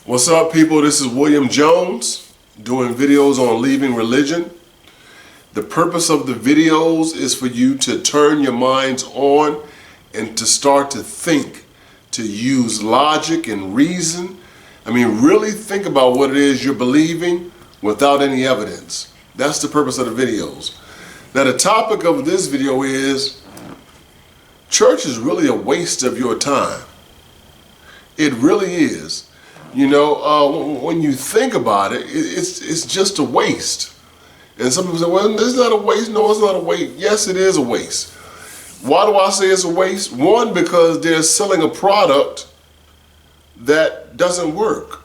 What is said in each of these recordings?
What's up, people? This is William Jones doing videos on leaving religion. The purpose of the videos is for you to turn your minds on and to start to think, to use logic and reason. Really think about what it is you're believing without any evidence. That's the purpose of the videos. Now, the topic of this video is church is really a waste of your time. It really is. When you think about it, it's just a waste. And some people say, well, it's not a waste. No, it's not a waste. Yes, it is a waste. Why do I say it's a waste? One, because they're selling a product that doesn't work.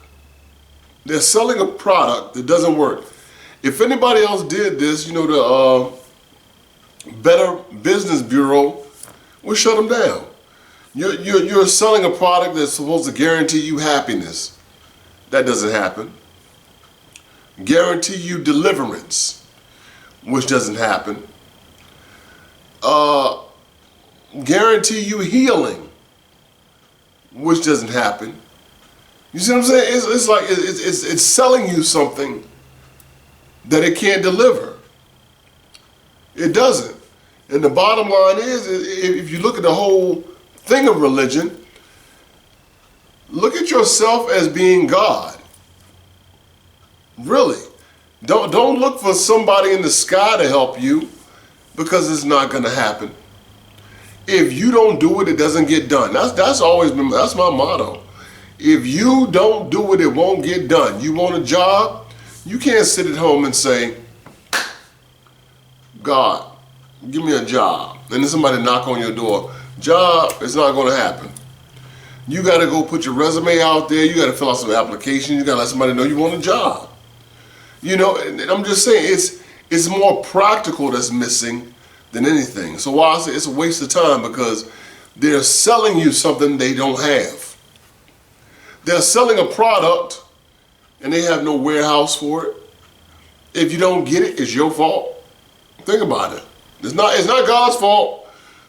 They're selling a product that doesn't work. If anybody else did this, the Better Business Bureau will shut them down. You're selling a product that's supposed to guarantee you happiness. That doesn't happen. Guarantee you deliverance, which doesn't happen. Guarantee you healing, which doesn't happen. You see what I'm saying? It's like it's selling you something that it can't deliver. It doesn't. And the bottom line is, if you look at the whole thing of religion, look at yourself as being God. Really. Don't look for somebody in the sky to help you, because it's not going to happen. If you don't do it, it doesn't get done. That's my motto. If you don't do it, it won't get done. You want a job? You can't sit at home and say, God, give me a job. And then somebody knock on your door. Job, it's not going to happen. You got to go put your resume out there. You got to fill out some applications. You got to let somebody know you want a job. And I'm just saying, it's more practical that's missing than anything. So why I say it's a waste of time, because they're selling you something they don't have. They're selling a product and they have no warehouse for it. If you don't get it, it's your fault. Think about it. It's not God's fault.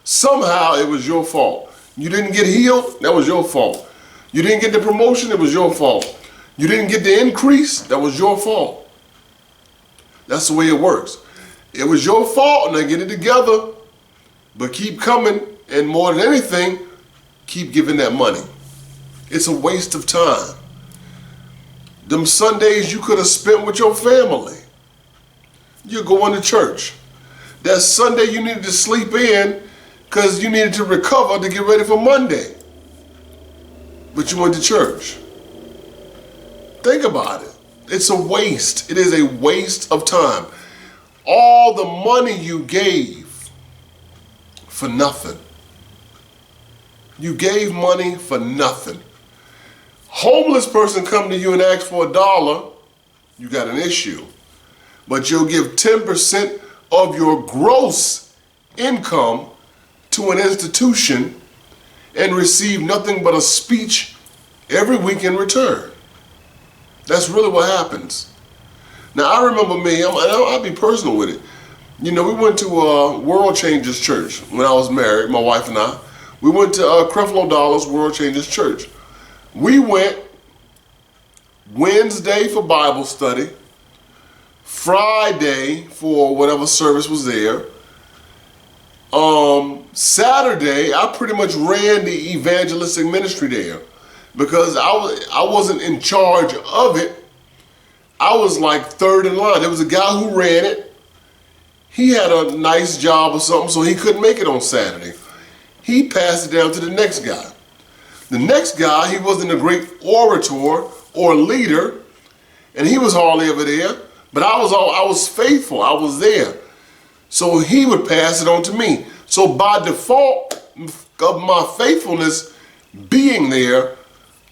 Somehow it was your fault. You didn't get healed, that was your fault. You didn't get the promotion, it was your fault. You didn't get the increase, that was your fault. That's the way it works. It was your fault, now get it together, but keep coming, and more than anything, keep giving that money. It's a waste of time. Them Sundays you could have spent with your family. You're going to church. That Sunday you needed to sleep in because you needed to recover to get ready for Monday. But you went to church. Think about it. It's a waste. It is a waste of time. All the money you gave for nothing. You gave money for nothing. Homeless person come to you and ask for $1, you got an issue. But you'll give 10% of your gross income to an institution and receive nothing but a speech every week in return. That's really what happens. Now, I remember me, I'll be personal with it. We went to World Changers Church when I was married, my wife and I. We went to Creflo Dollar's World Changers Church. We went Wednesday for Bible study, Friday for whatever service was there. Saturday, I pretty much ran the evangelistic ministry there, because I wasn't in charge of it. I was like third in line. There was a guy who ran it. He had a nice job or something, so he couldn't make it on Saturday. He passed it down to the next guy. The next guy, he wasn't a great orator or leader, and he was hardly ever there, but I was faithful. I was there. So he would pass it on to me. So by default of my faithfulness being there,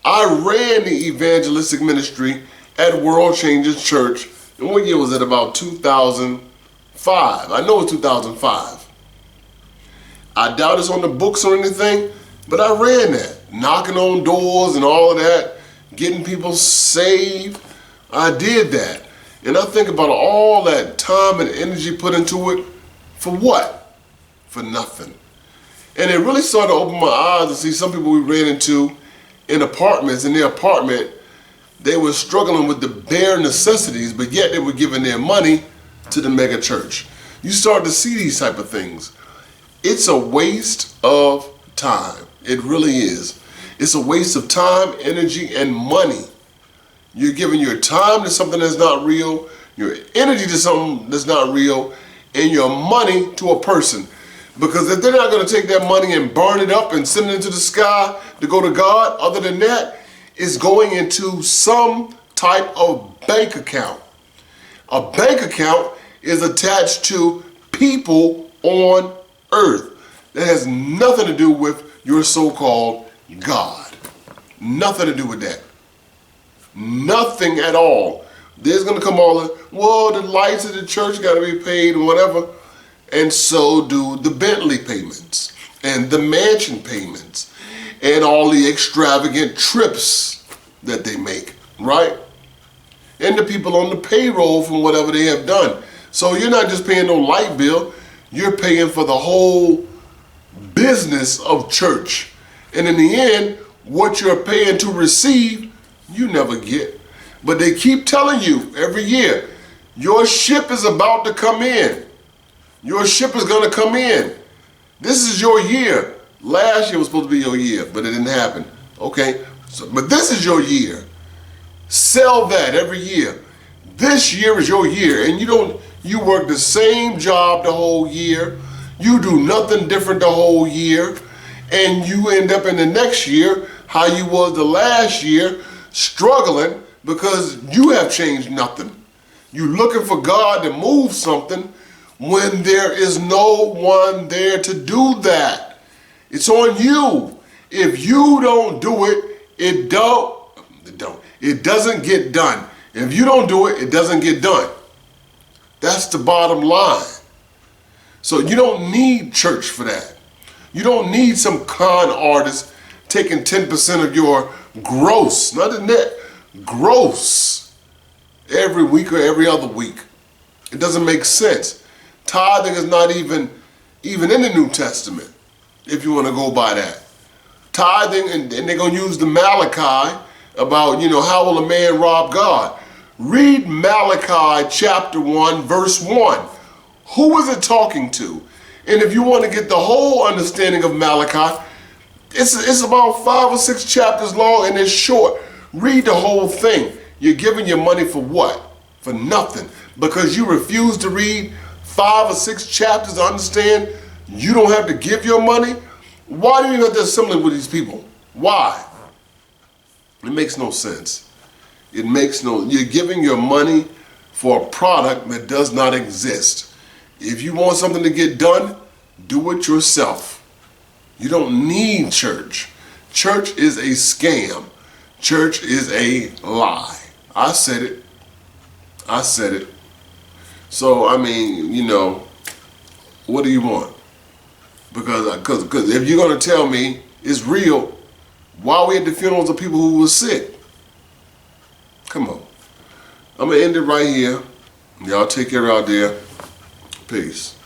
I ran the evangelistic ministry at World Changers Church. And what year was it? About 2005. I know it's 2005. I doubt it's on the books or anything, but I ran that. Knocking on doors and all of that, getting people saved. I did that. And I think about all that time and energy put into it, for what? For nothing. And it really started to open my eyes to see some people we ran into in apartments, in their apartment, They were struggling with the bare necessities, but yet they were giving their money to the mega church. You start to see these type of things. It's a waste of time. It really is. It's a waste of time, energy, and money. You're giving your time to something that's not real, your energy to something that's not real, and your money to a person. Because if they're not going to take that money and burn it up and send it into the sky to go to God, other than that, it's going into some type of bank account. A bank account is attached to people on earth. That has nothing to do with your so-called God. Nothing to do with that. Nothing at all. There's going to come all the, well, the lights of the church got to be paid and whatever. And so do the Bentley payments and the mansion payments and all the extravagant trips that they make, right? And the people on the payroll from whatever they have done. So you're not just paying no light bill, you're paying for the whole business of church. And in the end, what you're paying to receive, you never get. But they keep telling you every year, your ship is about to come in. Your ship is going to come in. This is your year. Last year was supposed to be your year, but it didn't happen. Okay, but this is your year. Sell that every year. This year is your year, and you work the same job the whole year. You do nothing different the whole year, and you end up in the next year how you was the last year, struggling because you have changed nothing. You're looking for God to move something when there is no one there to do that. It's on you. If you don't do it, it doesn't get done. If you don't do it, it doesn't get done. That's the bottom line. So you don't need church for that. You don't need some con artist taking 10% of your gross, not the net, gross, every week or every other week. It doesn't make sense. Tithing is not even in the New Testament, if you want to go by that. Tithing, and they're going to use the Malachi about, how will a man rob God? Read Malachi chapter 1, verse 1. Who is it talking to? And if you want to get the whole understanding of Malachi, it's about 5 or 6 chapters long and it's short. Read the whole thing. You're giving your money for what? For nothing. Because you refuse to read 5 or 6 chapters to understand you don't have to give your money? Why do you have to assimilate with these people? Why? It makes no sense. You're giving your money for a product that does not exist. If you want something to get done, do it yourself. You don't need church. Church is a scam. Church is a lie. I said it. So, what do you want? Because if you're going to tell me it's real, why are we at the funerals of people who were sick? Come on. I'm going to end it right here. Y'all take care out there. Peace.